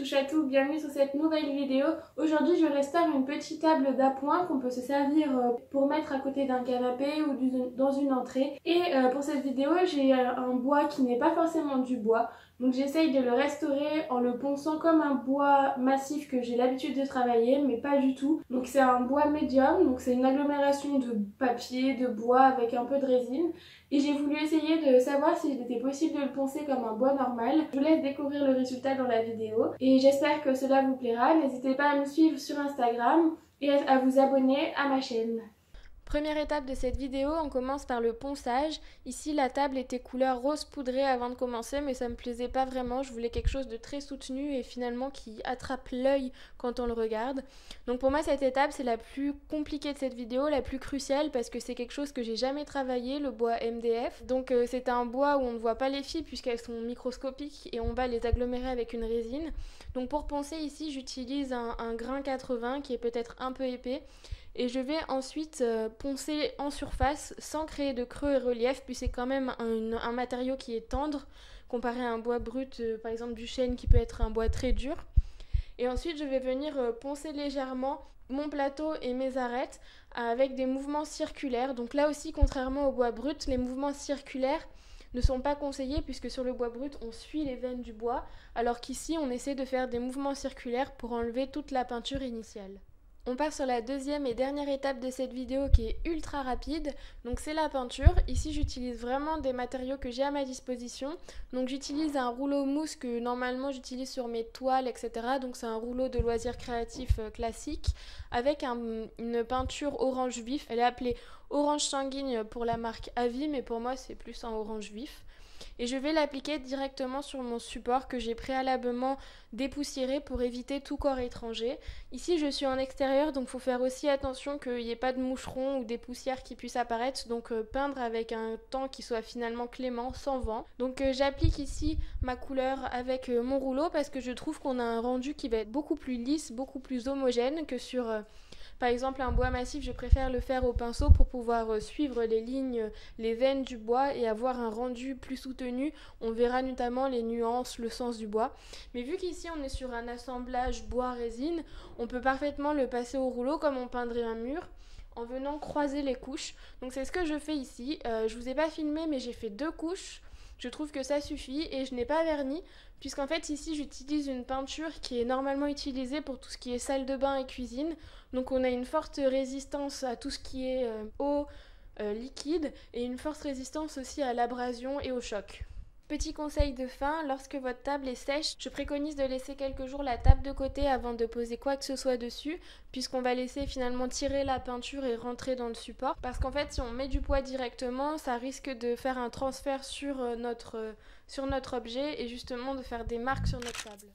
touche à tout, bienvenue sur cette nouvelle vidéo. Aujourd'hui je restaure une petite table d'appoint qu'on peut se servir pour mettre à côté d'un canapé ou dans une entrée. Et pour cette vidéo j'ai un bois qui n'est pas forcément du bois. Donc j'essaye de le restaurer en le ponçant comme un bois massif que j'ai l'habitude de travailler, mais pas du tout. Donc c'est un bois médium, donc c'est une agglomération de papier, de bois avec un peu de résine. Et j'ai voulu essayer de savoir s'il était possible de le poncer comme un bois normal. Je vous laisse découvrir le résultat dans la vidéo. Et j'espère que cela vous plaira. N'hésitez pas à me suivre sur Instagram et à vous abonner à ma chaîne. Première étape de cette vidéo, on commence par le ponçage. Ici la table était couleur rose poudré avant de commencer, mais ça me plaisait pas vraiment. Je voulais quelque chose de très soutenu et finalement qui attrape l'œil quand on le regarde. Donc pour moi cette étape c'est la plus compliquée de cette vidéo, la plus cruciale parce que c'est quelque chose que j'ai jamais travaillé, le bois MDF. Donc c'est un bois où on ne voit pas les fibres puisqu'elles sont microscopiques et on va les agglomérer avec une résine. Donc pour poncer ici j'utilise un grain 80 qui est peut-être un peu épais. Et je vais ensuite poncer en surface sans créer de creux et relief, puis c'est quand même un matériau qui est tendre comparé à un bois brut, par exemple du chêne qui peut être un bois très dur. Et ensuite je vais venir poncer légèrement mon plateau et mes arêtes avec des mouvements circulaires. Donc là aussi, contrairement au bois brut, les mouvements circulaires ne sont pas conseillés puisque sur le bois brut on suit les veines du bois, alors qu'ici on essaie de faire des mouvements circulaires pour enlever toute la peinture initiale. On part sur la deuxième et dernière étape de cette vidéo qui est ultra rapide, donc c'est la peinture. Ici j'utilise vraiment des matériaux que j'ai à ma disposition, donc j'utilise un rouleau mousse que normalement j'utilise sur mes toiles, etc. Donc c'est un rouleau de loisirs créatifs classique avec une peinture orange vif. Elle est appelée orange sanguine pour la marque Avis, mais pour moi c'est plus un orange vif. Et je vais l'appliquer directement sur mon support que j'ai préalablement dépoussiéré pour éviter tout corps étranger. Ici je suis en extérieur, donc il faut faire aussi attention qu'il n'y ait pas de moucherons ou des poussières qui puissent apparaître, donc peindre avec un temps qui soit finalement clément, sans vent. Donc j'applique ici ma couleur avec mon rouleau parce que je trouve qu'on a un rendu qui va être beaucoup plus lisse, beaucoup plus homogène que sur par exemple un bois massif. Je préfère le faire au pinceau pour pouvoir suivre les lignes, les veines du bois et avoir un rendu plus soutenu. On verra notamment les nuances, le sens du bois. Mais vu qu'ici on est sur un assemblage bois-résine, on peut parfaitement le passer au rouleau comme on peindrait un mur en venant croiser les couches. Donc c'est ce que je fais ici. Je vous ai pas filmé mais j'ai fait 2 couches. Je trouve que ça suffit et je n'ai pas verni puisqu'en fait ici j'utilise une peinture qui est normalement utilisée pour tout ce qui est salle de bain et cuisine. Donc on a une forte résistance à tout ce qui est eau, liquide et une forte résistance aussi à l'abrasion et au choc. Petit conseil de fin, lorsque votre table est sèche, je préconise de laisser quelques jours la table de côté avant de poser quoi que ce soit dessus, puisqu'on va laisser finalement tirer la peinture et rentrer dans le support. Parce qu'en fait, si on met du poids directement, ça risque de faire un transfert sur notre objet et justement de faire des marques sur notre table.